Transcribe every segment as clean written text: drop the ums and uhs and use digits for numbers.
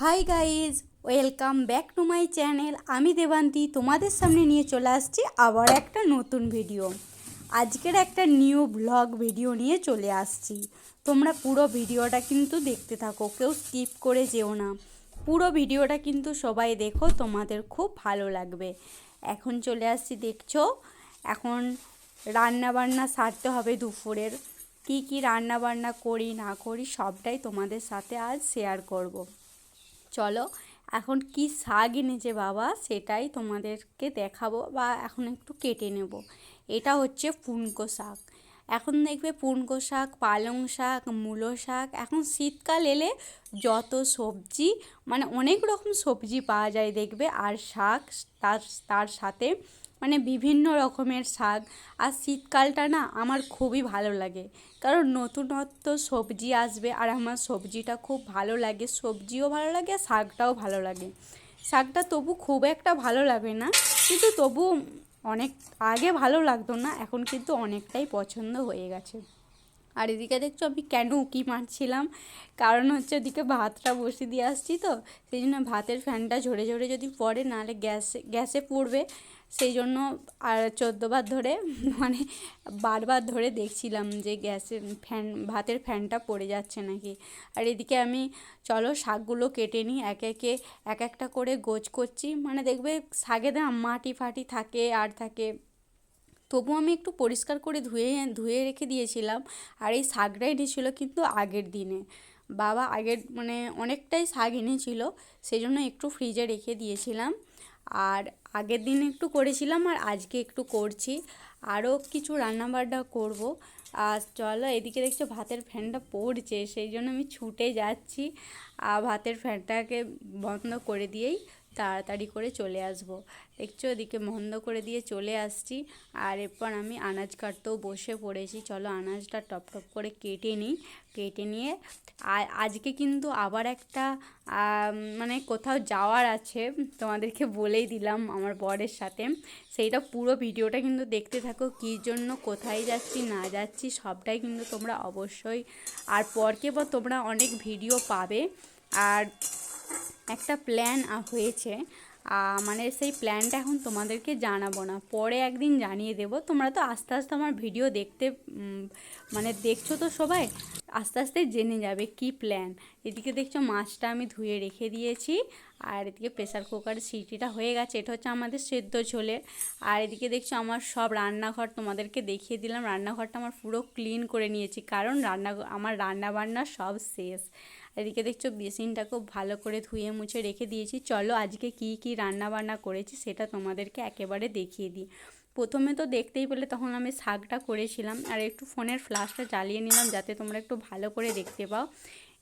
Hi guys, welcome back to my channel. আমি দেবান্তি তোমাদের সামনে নিয়ে চলে আসছি আবার একটা নতুন ভিডিও। আজকের একটা নিউ ব্লগ ভিডিও নিয়ে চলে আসছি। তোমরা পুরো ভিডিওটা কিন্তু দেখতে থাকো, কেউ স্কিপ করে যেও না। পুরো ভিডিওটা কিন্তু সবাই দেখো, তোমাদের খুব ভালো লাগবে। এখন চলে আসছি, দেখছো এখন রান্না বান্না সারতে হবে দুপুরের। কি কি রান্না বান্না করি না করি সবটাই তোমাদের সাথে আজ শেয়ার করব। চলো, এখন কি শাক এনেছে বাবা সেটাই তোমাদেরকে দেখাবো, বা এখন একটু কেটে নেব। এটা হচ্ছে পুনকো শাক। এখন দেখবে পুনকো শাক, পালং শাক, মূলো শাক, এখন শীতকাল এলে যত সবজি মানে অনেক রকম সবজি পাওয়া যায় দেখবে, আর শাক তার তার সাথে মানে বিভিন্ন রকমের শাক। আর শীতকালটা না আমার খুবই ভালো লাগে, কারণ নতুনত্ব সবজি আসবে, আর আমার সবজিটা খুব ভালো লাগে, সবজিও ভালো লাগে আর শাকটাও ভালো লাগে। শাকটা তবু খুব একটা ভালো লাগে না, কিন্তু তবু অনেক আগে ভালো লাগতো না, এখন কিন্তু অনেকটাই পছন্দ হয়ে গেছে। আর এদিকে দেখছো আমি কেন উঁকি মারছিলাম, কারণ হচ্ছে ওদিকে ভাতটা বসিয়ে দিয়ে আসছি, তো সেই জন্য ভাতের ফ্যানটা ঝরে ঝরে যদি পড়ে, নাহলে গ্যাসে পড়বে, সেই জন্য আর 14বার ধরে মানে বারবার ধরে দেখছিলাম যে গ্যাসের ফ্যান ভাতের ফ্যানটা পড়ে যাচ্ছে নাকি। আর এদিকে আমি চলো শাকগুলো কেটে নিই, এক একটা করে গোছ করছি। মানে দেখবে শাকে না মাটি ফাটি থাকে আর থাকে, তবু আমি একটু পরিষ্কার করে ধুয়ে ধুয়ে রেখে দিয়েছিলাম। আর এই শাকটা এনেছিল কিন্তু আগের দিনে, বাবা আগের মানে অনেকটাই শাক এনেছিল, সেই জন্য একটু ফ্রিজে রেখে দিয়েছিলাম। আর আগের দিন একটু করেছিলাম আর আজকে একটু করছি, আরও কিছু রান্নাবান্না করব। আর চলো, এদিকে দেখছো ভাতের ফ্যানটা পড়ছে, সেই জন্য আমি ছুটে যাচ্ছি আর ভাতের ফ্যানটাকে বন্ধ করে দিয়েই তাড়াতাড়ি করে চলে আসব। দেখছো এদিকে বন্ধ করে দিয়ে চলে আসছি। আর এরপর আমি আনাজ কাটতেও বসে পড়েছি। চলো আনাজটা টপ টপ করে কেটে নিই। কেটে নিয়ে আজকে কিন্তু আবার একটা মানে কোথাও যাওয়ার আছে, তোমাদেরকে বলেই দিলাম আমার বরের সাথে। সেইটা পুরো ভিডিওটা কিন্তু দেখতে থাকো, কী জন্য কোথায় যাচ্ছি না যাচ্ছি সবটাই কিন্তু তোমরা অবশ্যই, আর পরকে পর তোমরা অনেক ভিডিও পাবে। আর একটা প্ল্যান হয়েছে, মানে সেই প্ল্যানটা এখন তোমাদেরকে জানাবো না, পরে একদিন জানিয়ে দেবো। তোমরা তো আস্তে আস্তে আমার ভিডিও দেখতে মানে দেখছো তো সবাই, আস্তে আস্তে জেনে যাবে কি প্ল্যান। এদিকে দেখছো মাছটা আমি ধুয়ে রেখে দিয়েছি, আর এদিকে প্রেসার কুকারের সিটিটা হয়ে গেছে, এটা হচ্ছে আমাদের সেদ্ধ ঝোলের। আর এদিকে দেখছো আমার সব রান্নাঘর তোমাদেরকে দেখিয়ে দিলাম, রান্নাঘরটা আমার পুরো ক্লিন করে নিয়েছি, কারণ আমার রান্না বান্না সব শেষ। এদিকে দেখছো বেসিনটা খুব ভালো করে ধুয়ে মুছে রেখে দিয়েছি। চলো আজকে কি কি রান্না বান্না করেছি সেটা তোমাদেরকে একেবারে দেখিয়ে দিই। প্রথমে তো দেখতেই পেলে তখন আমি শাকটা করেছিলাম, আর একটু ফোনের ফ্ল্যাশটা জ্বালিয়ে নিলাম যাতে তোমরা একটু ভালো করে দেখতে পাও।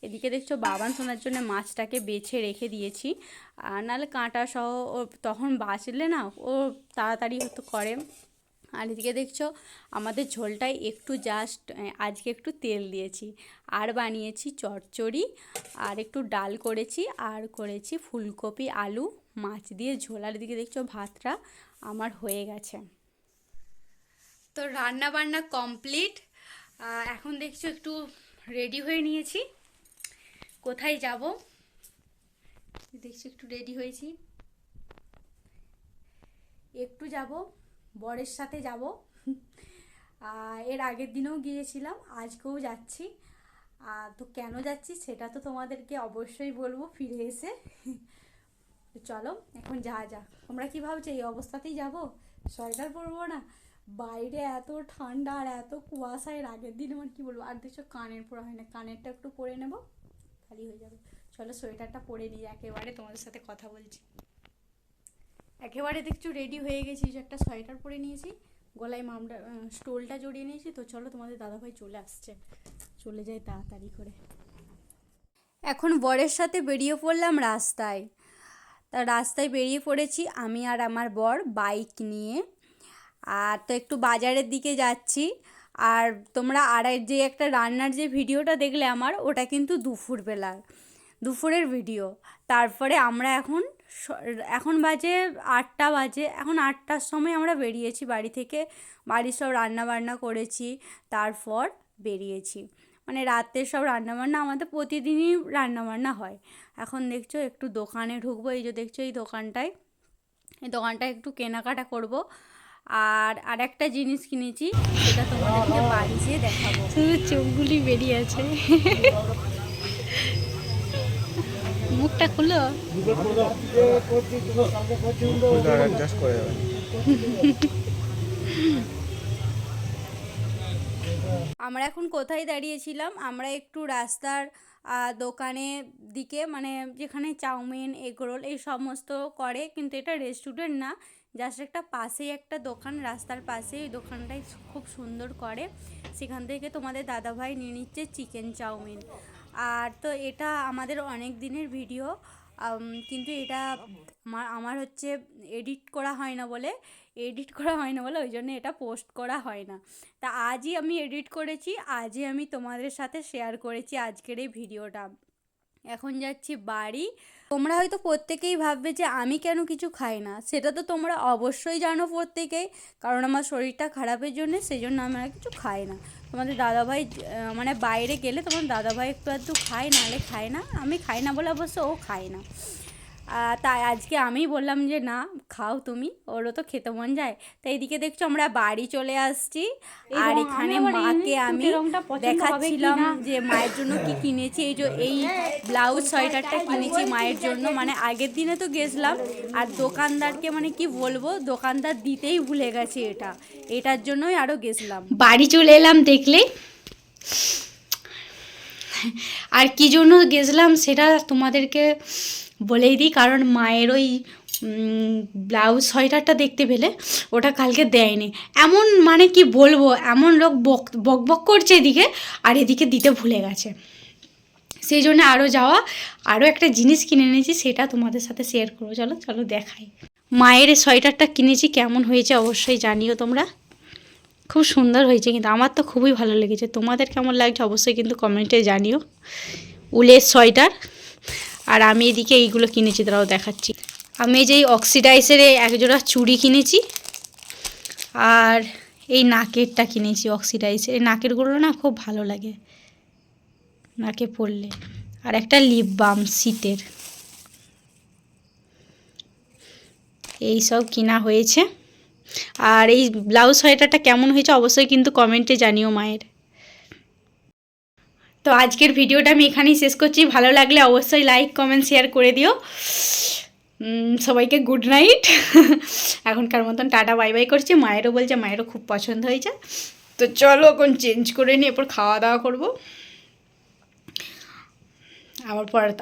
এদিকে দেখছো বাবান শোনার জন্য মাছটাকে বেছে রেখে দিয়েছি, আর নাহলে কাঁটা সহ ও তখন বাছলে না ও তাড়াতাড়ি হতো করে। আর এদিকে দেখছো আমাদের ঝোলটাই একটু জাস্ট আজকে একটু তেল দিয়েছি, আর বানিয়েছি চচ্চড়ি, আর একটু ডাল করেছি, আর করেছি ফুলকপি আলু মাছ দিয়ে ঝোল। আর এদিকে দেখছো ভাতটা আমার হয়ে গেছে। তো রান্না বান্না কমপ্লিট। এখন দেখছো একটু রেডি হয়ে নিয়েছি, কোথায় যাব দেখছো, একটু রেডি হয়েছি, একটু যাব বরের সাথে যাব। এর আগের দিনেও গিয়েছিলাম, আজকেও যাচ্ছি। তো কেন যাচ্ছি সেটা তো তোমাদেরকে অবশ্যই বলবো ফিরে এসে। চলো এখন যা তোমরা কি ভাবছো এই অবস্থাতেই যাব, সোয়েটার পরবো না? বাইরে এত ঠান্ডা আর এত কুয়াশা, এর আগের দিন আমার কি বলবো। আর দেখছো কানের পরা হয় না, কানেরটা একটু পরে নেব, খালি হয়ে যাবে। চলো সোয়েটারটা পরে নিই, একেবারে তোমাদের সাথে কথা বলছি। একেবারে দেখছো রেডি হয়ে গেছি, যে একটা সোয়েটার পরে নিয়েছি, গলায় মামটা স্টোলটা জড়িয়ে নিয়েছি। তো চলো তোমাদের দাদাভাই চলে আসছে, চলে যাই তাড়াতাড়ি করে। এখন বরের সাথে বেরিয়ে পড়লাম রাস্তায়। তা রাস্তায় বেরিয়ে পড়েছি আমি আর আমার বর বাইক নিয়ে। আর তো একটু বাজারের দিকে যাচ্ছি। আর তোমরা আর যে একটা রান্নার যে ভিডিওটা দেখলে আমার, ওটা কিন্তু দুপুরের ভিডিও। তারপরে আমরা এখন বাজে 8টা বাজে, এখন 8টার সময় আমরা বেরিয়েছি বাড়ি থেকে। বাড়ির সব রান্না বান্না করেছি, তারপর বেরিয়েছি। মানে রাতের সব রান্নাবান্না আমাদের প্রতিদিনই রান্নাবান্না হয়। এখন দেখছো একটু দোকানে ঢুকবো, এই যে দেখছো এই দোকানটায় একটু কেনাকাটা করব। আর একটা জিনিস কিনেছি, সেটা তোমাদেরকে বাড়ি যেয়ে দেখাবো। শুধু চোখগুলি বেরিয়ে আছে। মুখটা খুলো। আমরা এখন কোথায় দাঁড়িয়েছিলাম, আমরা একটু রাস্তার দোকানের দিকে, মানে যেখানে চাউমিন এগরোল এই সমস্ত করে, কিন্তু এটা রেস্টুরেন্ট না, জাস্ট একটা পাশেই একটা দোকান, রাস্তার পাশেই ওই দোকানটাই খুব সুন্দর করে। সেখান থেকে তোমাদের দাদাভাই নিয়ে নিচ্ছে চিকেন চাউমিন। আর তো এটা আমাদের অনেক দিনের ভিডিও, কিন্তু এটা আমার হচ্ছে এডিট করা হয় না বলে ওই জন্য এটা পোস্ট করা হয় না। তা আজই আমি এডিট করেছি, আজই আমি তোমাদের সাথে শেয়ার করেছি আজকের এই ভিডিওটা। এখন যাচ্ছি বাড়ি। তোমরা হয়তো প্রত্যেকেই ভাববে যে আমি কেন কিছু খাই না, সেটা তো তোমরা অবশ্যই জানো প্রত্যেকেই, কারণ আমার শরীরটা খারাপের জন্য, সেই জন্য আমি আর কিছু খাই না। তোমাদের দাদাভাই মানে বাইরে গেলে তোমার দাদাভাই একটু আধটু খায়, নাহলে খায় না। আমি খাই না বলে অবশ্য ও খায় না। তাই আজকে আমি বললাম যে না, খাও তুমি, ওরও তো খেতে মন যায়। তাই এদিকে দেখছো আমরা বাড়ি চলে আসছি, আর এখানে মাকে আমি দেখাচ্ছিলাম যে মায়ের জন্য কি কিনেছি। এই ব্লাউজ সোয়েটারটা কিনেছি মায়ের জন্য, মানে আগের দিনে তো গেছিলাম, আর দোকানদারকে মানে কি বলবো, দোকানদার দিতেই ভুলে গেছে এটার জন্যই আরও গেছিলাম। বাড়ি চলে এলাম দেখলে, আর কি জন্য গেছিলাম সেটা তোমাদেরকে বলেই দিই, কারণ মায়ের ওই ব্লাউজ সোয়েটারটা দেখতে পেলে ওটা কালকে দেয়নি। এমন মানে কি বলবো, এমন লোক বক বক করছে এদিকে, আর এদিকে দিতে ভুলে গেছে। সেই জন্য আরও একটা জিনিস কিনে এনেছি, সেটা তোমাদের সাথে শেয়ার করবো। চলো চলো দেখাই। মায়ের সোয়েটারটা কিনেছি, কেমন হয়েছে অবশ্যই জানিও তোমরা। খুব সুন্দর হয়েছে, কিন্তু আমার তো খুবই ভালো লেগেছে। তোমাদের কেমন লাগছে অবশ্যই কিন্তু কমেন্টে জানিও। উলের সোয়েটার। আর আমি এদিকে এইগুলো কিনেছি, তারাও দেখাচ্ছি। আমি এই যে অক্সিডাইসের একজোড়া চুড়ি কিনেছি, আর এই নাকেরটা কিনেছি অক্সিডাইসের। এই নাকেরগুলো না খুব ভালো লাগে নাকে পরলে। আর একটা লিপ বাম শীতের। এই সব কিনা হয়েছে। আর এই ব্লাউজ সোয়েটারটা কেমন হয়েছে অবশ্যই কিন্তু কমেন্টে জানিও মায়ের। তো আজকের ভিডিওটা আমি এখানেই শেষ করছি। ভালো লাগলে অবশ্যই লাইক কমেন্ট শেয়ার করে দিও। সবাইকে গুড নাইট। এখনকার মতন টাটা বাই বাই করছি। মায়েরও বলছে, মায়েরও খুব পছন্দ হয়েছে। তো চলো এখন চেঞ্জ করে নিই, এরপর খাওয়া দাওয়া করবো।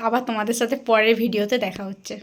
আবার তোমাদের সাথে পরের ভিডিওতে দেখা হচ্ছে।